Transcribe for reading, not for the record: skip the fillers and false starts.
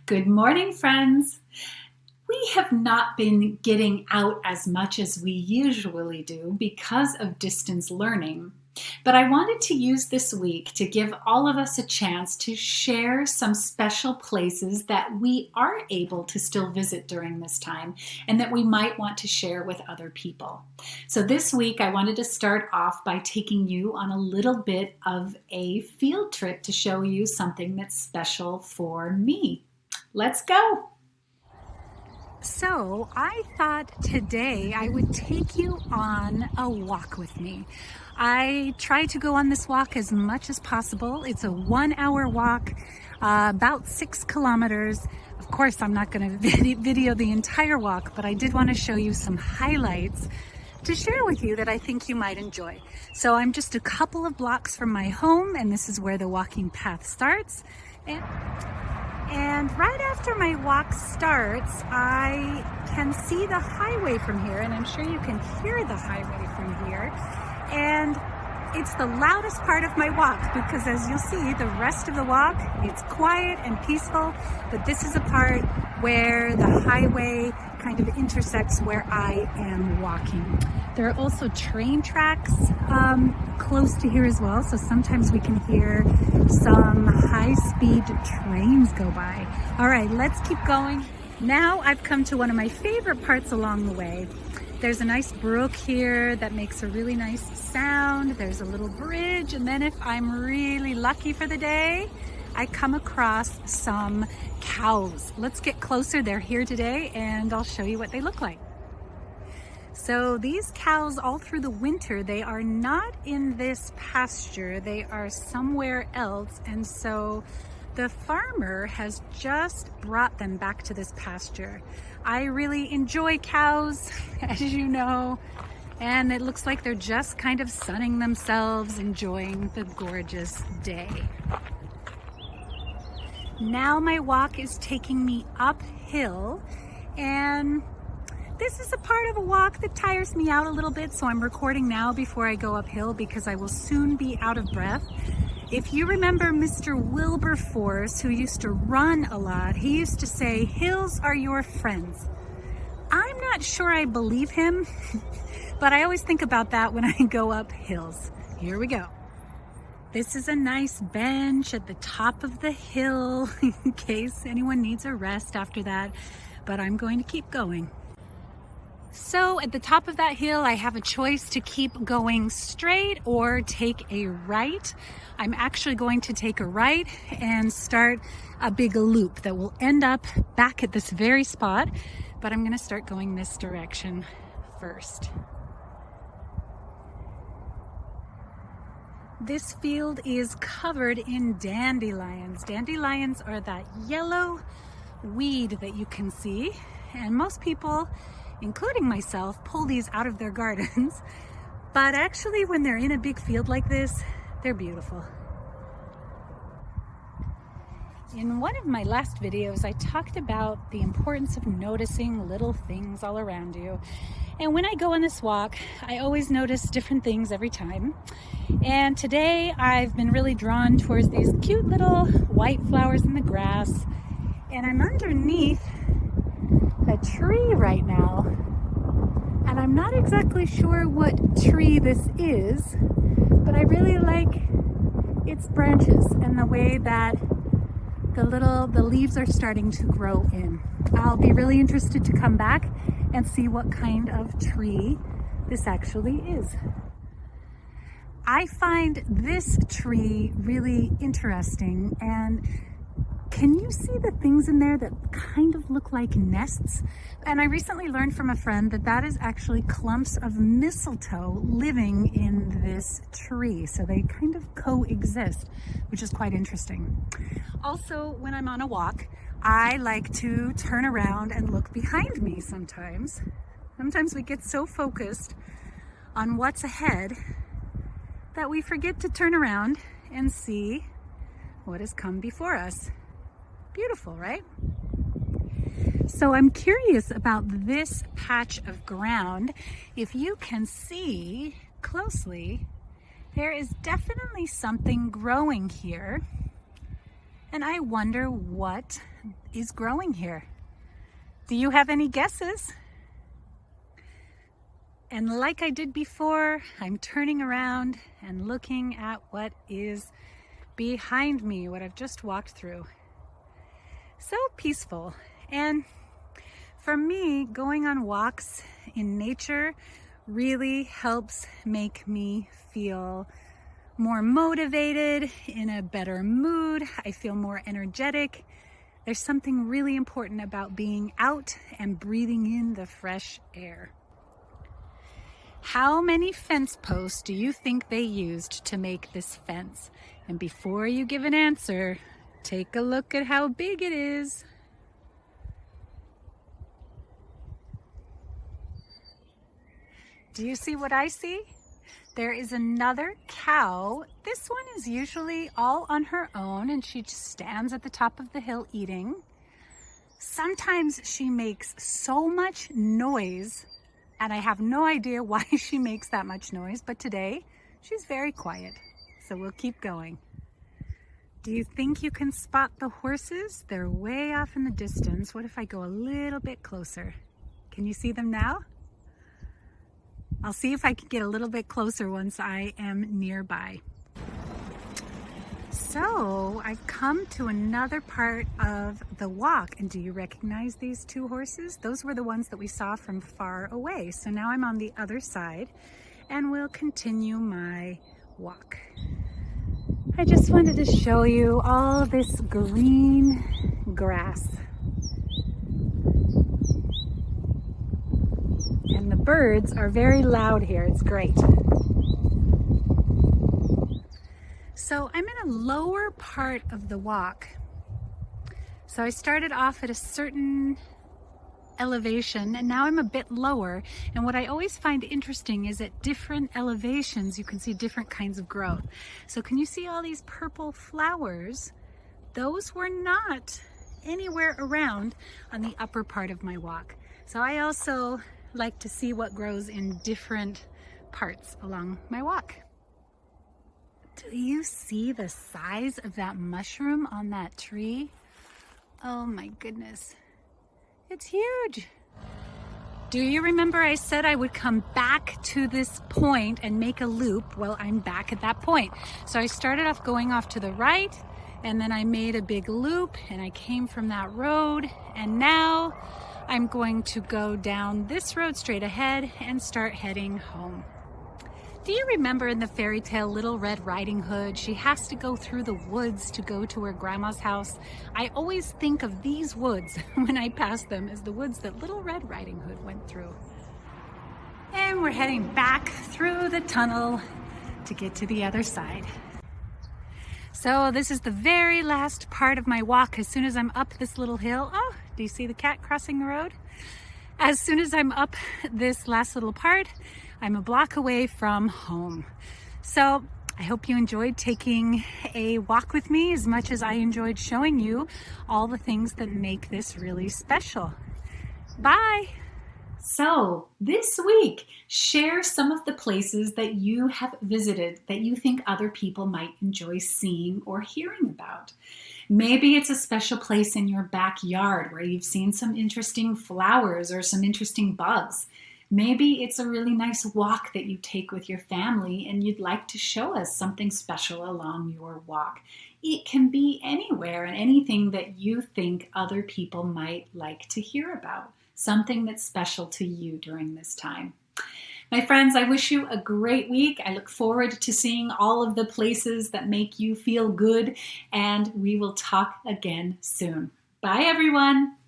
Good morning, friends. We have not been getting out as much as we usually do because of distance learning, but I wanted to use this week to give all of us a chance to share some special places that we are able to still visit during this time and that we might want to share with other people. So this week I wanted to start off by taking you on a little bit of a field trip to show you something that's special for me. Let's go. So I thought today I would take you on a walk with me. I try to go on this walk as much as possible. It's a 1-hour walk, about 6 kilometers. Of course, I'm not going to video the entire walk, but I did want to show you some highlights to share with you that I think you might enjoy. So I'm just a couple of blocks from my home, and this is where the walking path starts. And right after my walk starts, I can see the highway from here, and I'm sure you can hear the highway from here. And it's the loudest part of my walk because, as you'll see, the rest of the walk, it's quiet and peaceful, but this is a part where the highway kind of intersects where I am walking. There are also train tracks close to here as well, so sometimes we can hear some high-speed trains go by. All right, let's keep going. Now I've come to one of my favorite parts along the way. There's a nice brook here that makes a really nice sound. There's a little bridge, and then if I'm really lucky for the day, I come across some cows. Let's get closer. They're here today, and I'll show you what they look like. So these cows, all through the winter, they are not in this pasture. They are somewhere else, and so the farmer has just brought them back to this pasture. I really enjoy cows, as you know, and it looks like they're just kind of sunning themselves, enjoying the gorgeous day. Now my walk is taking me uphill, and this is a part of a walk that tires me out a little bit, so I'm recording now before I go uphill because I will soon be out of breath. If you remember Mr. Wilberforce, who used to run a lot, he used to say, "Hills are your friends." I'm not sure I believe him, but I always think about that when I go up hills. Here we go. This is a nice bench at the top of the hill in case anyone needs a rest after that, but I'm going to keep going. So at the top of that hill, I have a choice to keep going straight or take a right. I'm actually going to take a right and start a big loop that will end up back at this very spot, but I'm going to start going this direction first. This field is covered in dandelions. Dandelions are that yellow weed that you can see, and most people, including myself, pull these out of their gardens. But actually, when they're in a big field like this, they're beautiful. In one of my last videos, I talked about the importance of noticing little things all around you. And when I go on this walk, I always notice different things every time. And today I've been really drawn towards these cute little white flowers in the grass. And I'm underneath a tree right now. And I'm not exactly sure what tree this is, but I really like its branches and the way that the leaves are starting to grow in. I'll be really interested to come back and see what kind of tree this actually is. I find this tree really interesting, and can you see the things in there that kind of look like nests? And I recently learned from a friend that that is actually clumps of mistletoe living in this tree. So they kind of coexist, which is quite interesting. Also, when I'm on a walk, I like to turn around and look behind me sometimes. Sometimes we get so focused on what's ahead that we forget to turn around and see what has come before us. Beautiful, right? So I'm curious about this patch of ground. If you can see closely, there is definitely something growing here. And I wonder what is growing here. Do you have any guesses? And like I did before, I'm turning around and looking at what is behind me, what I've just walked through. So peaceful. And for me, going on walks in nature really helps make me feel more motivated, in a better mood. I feel more energetic. There's something really important about being out and breathing in the fresh air. How many fence posts do you think they used to make this fence? And before you give an answer, take a look at how big it is. Do you see what I see? There is another cow. This one is usually all on her own and she just stands at the top of the hill eating. Sometimes she makes so much noise and I have no idea why she makes that much noise, but today she's very quiet, so we'll keep going. Do you think you can spot the horses? They're way off in the distance. What if I go a little bit closer? Can you see them now? I'll see if I can get a little bit closer once I am nearby. So I've come to another part of the walk, and do you recognize these two horses? Those were the ones that we saw from far away. So now I'm on the other side and we'll continue my walk. I just wanted to show you all this green grass. And the birds are very loud here. It's great. So I'm in a lower part of the walk. So I started off at a certain elevation and now I'm a bit lower. And what I always find interesting is at different elevations, you can see different kinds of growth. So can you see all these purple flowers? Those were not anywhere around on the upper part of my walk. So I also like to see what grows in different parts along my walk. Do you see the size of that mushroom on that tree? Oh my goodness, it's huge. Do you remember I said I would come back to this point and make a loop? Well, I'm back at that point. So I started off going off to the right and then I made a big loop and I came from that road and now I'm going to go down this road straight ahead and start heading home. Do you remember in the fairy tale Little Red Riding Hood? She has to go through the woods to go to her grandma's house. I always think of these woods when I pass them as the woods that Little Red Riding Hood went through. And we're heading back through the tunnel to get to the other side. So this is the very last part of my walk. As soon as I'm up this little hill, oh, do you see the cat crossing the road? As soon as I'm up this last little part, I'm a block away from home. So I hope you enjoyed taking a walk with me as much as I enjoyed showing you all the things that make this really special. Bye. So this week, share some of the places that you have visited that you think other people might enjoy seeing or hearing about. Maybe it's a special place in your backyard where you've seen some interesting flowers or some interesting bugs. Maybe it's a really nice walk that you take with your family and you'd like to show us something special along your walk. It can be anywhere and anything that you think other people might like to hear about, something that's special to you during this time. My friends, I wish you a great week. I look forward to seeing all of the places that make you feel good, and we will talk again soon. Bye, everyone.